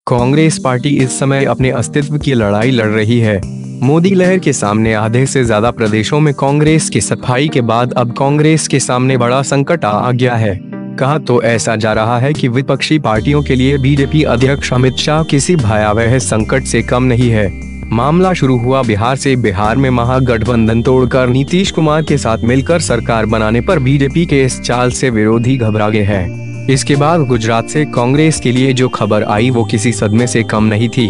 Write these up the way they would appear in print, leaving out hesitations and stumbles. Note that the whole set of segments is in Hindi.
कांग्रेस पार्टी इस समय अपने अस्तित्व की लड़ाई लड़ रही है। मोदी लहर के सामने आधे से ज्यादा प्रदेशों में कांग्रेस की सफाई के बाद अब कांग्रेस के सामने बड़ा संकट आ गया है। कहा तो ऐसा जा रहा है कि विपक्षी पार्टियों के लिए बीजेपी अध्यक्ष अमित शाह किसी भयावह संकट से कम नहीं है। मामला शुरू हुआ बिहार से। बिहार में महागठबंधन तोड़कर नीतीश कुमार के साथ मिलकर सरकार बनाने पर बीजेपी के इस चाल से विरोधी घबरा गए हैं। इसके बाद गुजरात से कांग्रेस के लिए जो खबर आई वो किसी सदमे से कम नहीं थी।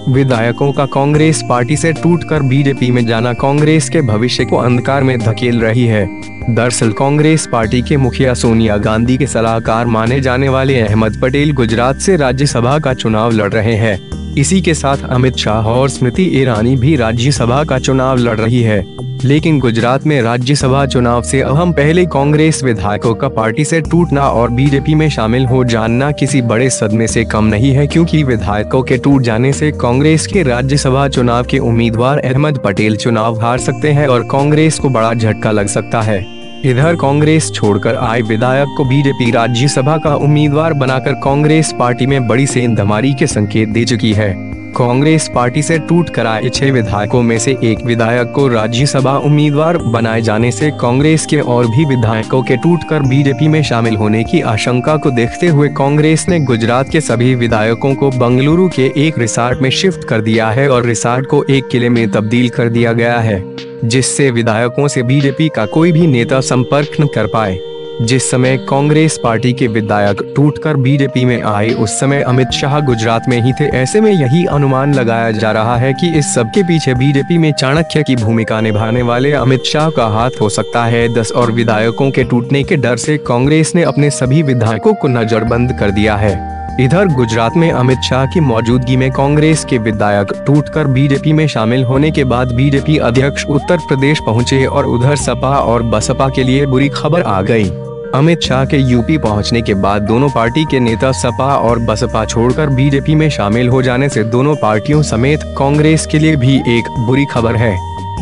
विधायकों का कांग्रेस पार्टी से टूटकर बीजेपी में जाना कांग्रेस के भविष्य को अंधकार में धकेल रही है। दरअसल कांग्रेस पार्टी के मुखिया सोनिया गांधी के सलाहकार माने जाने वाले अहमद पटेल गुजरात से राज्यसभा का चुनाव लड़ रहे हैं। इसी के साथ अमित शाह और स्मृति ईरानी भी राज्यसभा का चुनाव लड़ रही है। लेकिन गुजरात में राज्यसभा चुनाव से अहम पहले कांग्रेस विधायकों का पार्टी से टूटना और बीजेपी में शामिल हो जाना किसी बड़े सदमे से कम नहीं है, क्योंकि विधायकों के टूट जाने से कांग्रेस के राज्यसभा चुनाव के उम्मीदवार अहमद पटेल चुनाव हार सकते हैं और कांग्रेस को बड़ा झटका लग सकता है। इधर कांग्रेस छोड़कर आए विधायक को बीजेपी राज्यसभा का उम्मीदवार बनाकर कांग्रेस पार्टी में बड़ी सेंधमारी के संकेत दे चुकी है। कांग्रेस पार्टी से टूट कर आए 6 विधायकों में से एक विधायक को राज्यसभा उम्मीदवार बनाए जाने से कांग्रेस के और भी विधायकों के टूटकर बीजेपी में शामिल होने की आशंका को देखते हुए कांग्रेस ने गुजरात के सभी विधायकों को बंगलुरु के एक रिसॉर्ट में शिफ्ट कर दिया है और रिसॉर्ट को एक किले में तब्दील कर दिया गया है, जिससे विधायकों से बीजेपी का कोई भी नेता संपर्क न कर पाए। जिस समय कांग्रेस पार्टी के विधायक टूटकर बीजेपी में आए उस समय अमित शाह गुजरात में ही थे। ऐसे में यही अनुमान लगाया जा रहा है कि इस सब के पीछे बीजेपी में चाणक्य की भूमिका निभाने वाले अमित शाह का हाथ हो सकता है। 10 और विधायकों के टूटने के डर से कांग्रेस ने अपने सभी विधायकों को नजरबंद कर दिया है। इधर गुजरात में अमित शाह की मौजूदगी में कांग्रेस के विधायक टूटकर बीजेपी में शामिल होने के बाद बीजेपी अध्यक्ष उत्तर प्रदेश पहुंचे और उधर सपा और बसपा के लिए बुरी खबर आ गई। अमित शाह के यूपी पहुंचने के बाद दोनों पार्टी के नेता सपा और बसपा छोड़कर बीजेपी में शामिल हो जाने से दोनों पार्टियों समेत कांग्रेस के लिए भी एक बुरी खबर है।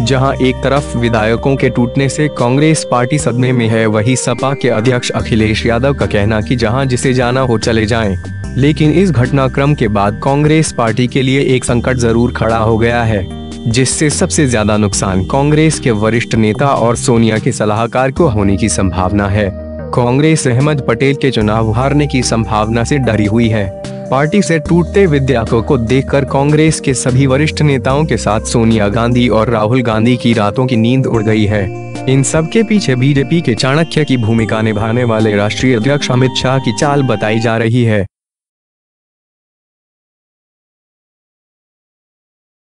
जहां एक तरफ विधायकों के टूटने से कांग्रेस पार्टी सदमे में है, वहीं सपा के अध्यक्ष अखिलेश यादव का कहना कि जहां जिसे जाना हो चले जाएं। लेकिन इस घटनाक्रम के बाद कांग्रेस पार्टी के लिए एक संकट जरूर खड़ा हो गया है, जिससे सबसे ज्यादा नुकसान कांग्रेस के वरिष्ठ नेता और सोनिया के सलाहकार को होने की संभावना है। कांग्रेस अहमद पटेल के चुनाव हारने की संभावना से डरी हुई है। पार्टी से टूटते विधायकों को देखकर कांग्रेस के सभी वरिष्ठ नेताओं के साथ सोनिया गांधी और राहुल गांधी की रातों की नींद उड़ गई है। इन सब के पीछे बीजेपी के चाणक्य की भूमिका निभाने वाले राष्ट्रीय अध्यक्ष अमित शाह की चाल बताई जा रही है।